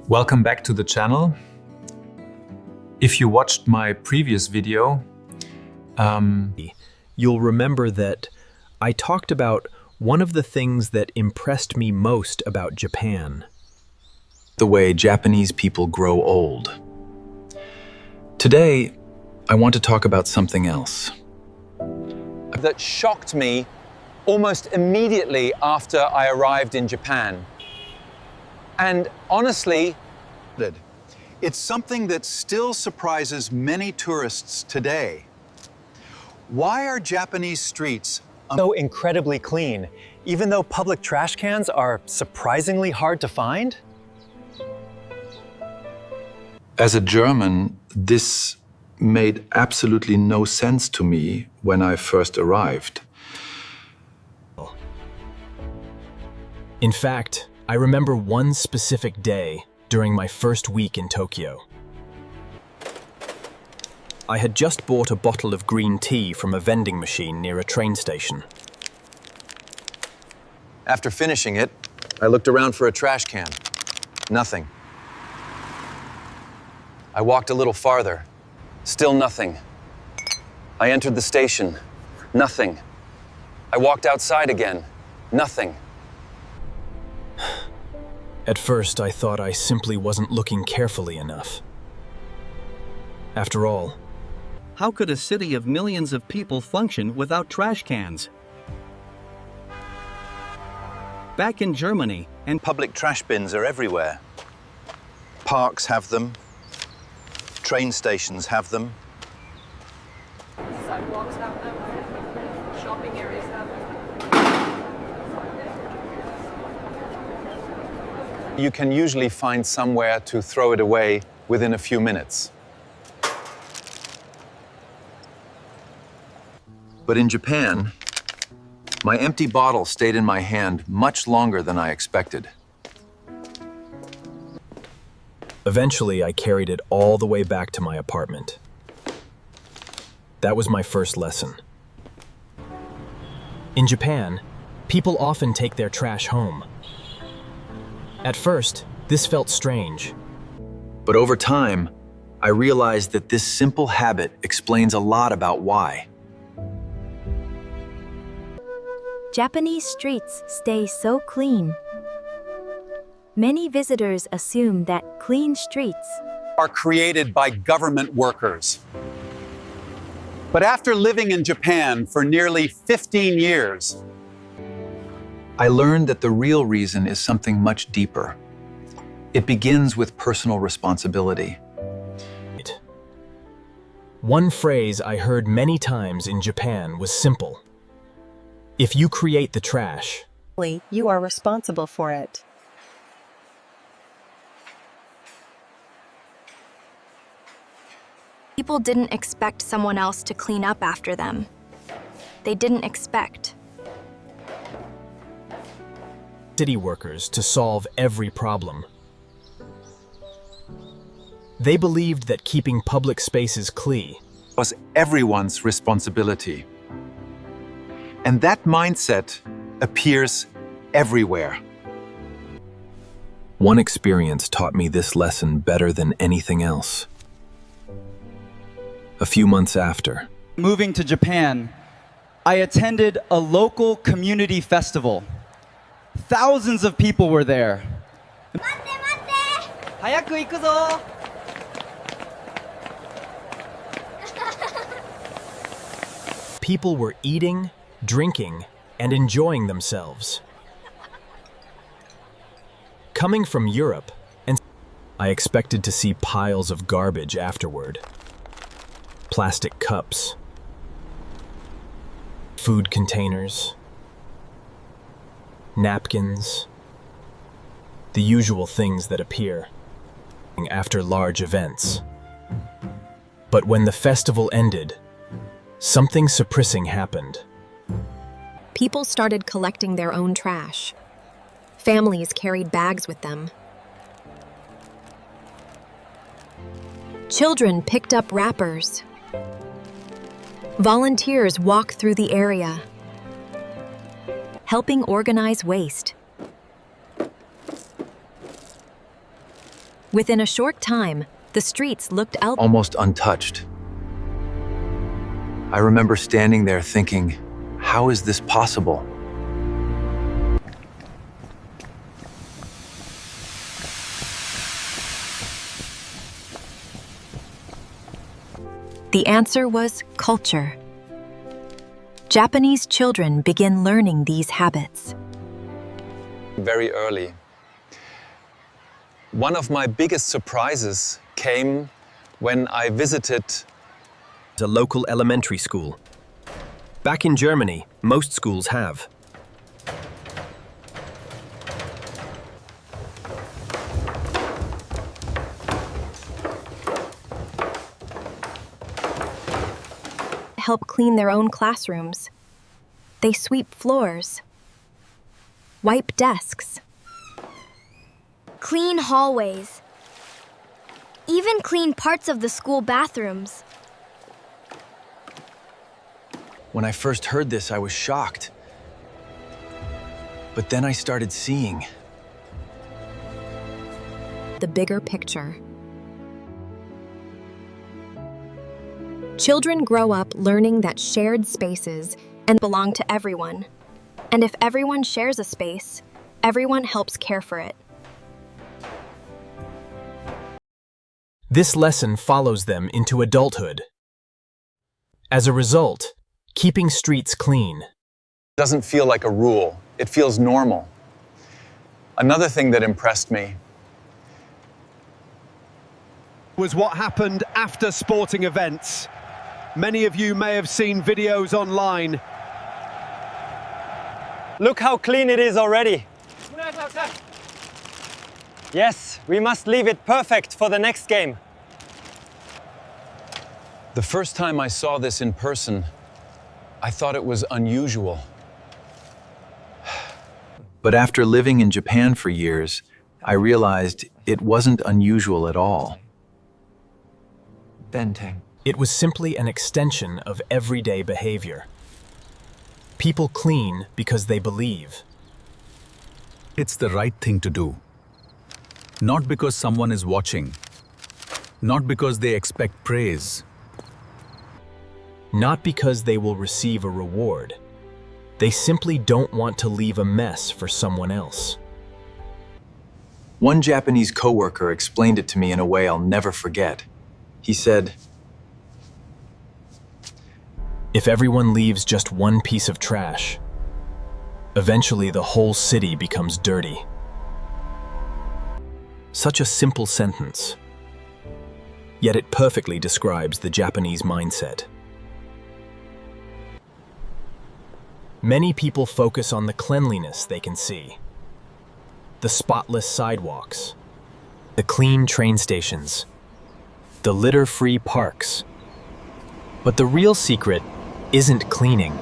Welcome back to the channel. If you watched my previous video, you'll remember that I talked about one of the things that impressed me most about Japan. The way Japanese people grow old. Today, I want to talk about something else. That shocked me almost immediately after I arrived in Japan. And honestly, it's something that still surprises many tourists today. Why are Japanese streets so incredibly clean, even though public trash cans are surprisingly hard to find? As a German, this made absolutely no sense to me when I first arrived. In fact, I remember one specific day during my first week in Tokyo. I had just bought a bottle of green tea from a vending machine near a train station. After finishing it, I looked around for a trash can. Nothing. I walked a little farther. Still nothing. I entered the station. Nothing. I walked outside again. Nothing. At first, I thought I simply wasn't looking carefully enough. After all, how could a city of millions of people function without trash cans? Back in Germany, and public trash bins are everywhere. Parks have them. Train stations have them. Sidewalks have them. Shopping areas have them. You can usually find somewhere to throw it away within a few minutes. But in Japan, my empty bottle stayed in my hand much longer than I expected. Eventually, I carried it all the way back to my apartment. That was my first lesson. In Japan, people often take their trash home. At first, this felt strange. But over time, I realized that this simple habit explains a lot about why. Japanese streets stay so clean. Many visitors assume that clean streets are created by government workers. But after living in Japan for nearly 15 years, I learned that the real reason is something much deeper. It begins with personal responsibility. One phrase I heard many times in Japan was simple. If you create the trash, you are responsible for it. People didn't expect someone else to clean up after them. They didn't expect city workers to solve every problem. They believed that keeping public spaces clean was everyone's responsibility. And that mindset appears everywhere. One experience taught me this lesson better than anything else. A few months after moving to Japan, I attended a local community festival. Thousands of people were there. People were eating, drinking, and enjoying themselves. Coming from Europe, I expected to see piles of garbage afterward. Plastic cups, food containers, napkins, the usual things that appear after large events. But when the festival ended, something surprising happened. People started collecting their own trash. Families carried bags with them. Children picked up wrappers. Volunteers walked through the area, helping organize waste. Within a short time, the streets looked out almost untouched. I remember standing there thinking, how is this possible? The answer was culture. Japanese children begin learning these habits. Very early. One of my biggest surprises came when I visited A local elementary school. Back in Germany, most schools have. Help clean their own classrooms. They sweep floors, wipe desks, Clean hallways. Even clean parts of the school bathrooms. When I first heard this, I was shocked. But then I started seeing. the bigger picture. Children grow up learning that shared spaces and belong to everyone. And if everyone shares a space, everyone helps care for it. This lesson follows them into adulthood. As a result, keeping streets clean doesn't feel like a rule. It feels normal. Another thing that impressed me was what happened after sporting events. Many of you may have seen videos online. Look how clean it is already. Yes, we must leave it perfect for the next game. The first time I saw this in person, I thought it was unusual. But after living in Japan for years, I realized it wasn't unusual at all. Benteng. It was simply an extension of everyday behavior. People clean because they believe. It's the right thing to do. Not because someone is watching. Not because they expect praise. Not because they will receive a reward. They simply don't want to leave a mess for someone else. One Japanese coworker explained it to me in a way I'll never forget. He said, if everyone leaves just one piece of trash, eventually the whole city becomes dirty. Such a simple sentence, yet it perfectly describes the Japanese mindset. Many people focus on the cleanliness they can see. The spotless sidewalks, the clean train stations, the litter-free parks. But the real secret isn't cleaning.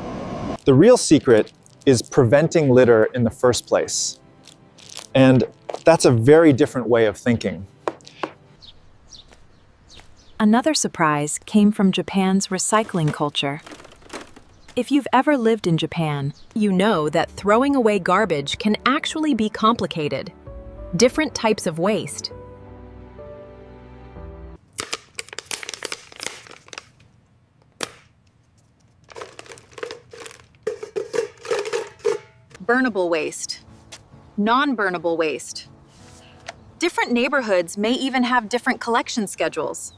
The real secret is preventing litter in the first place. And that's a very different way of thinking. Another surprise came from Japan's recycling culture. If you've ever lived in Japan, You know that throwing away garbage can actually be complicated. Different types of waste. burnable waste, non-burnable waste. Different neighborhoods may even have different collection schedules.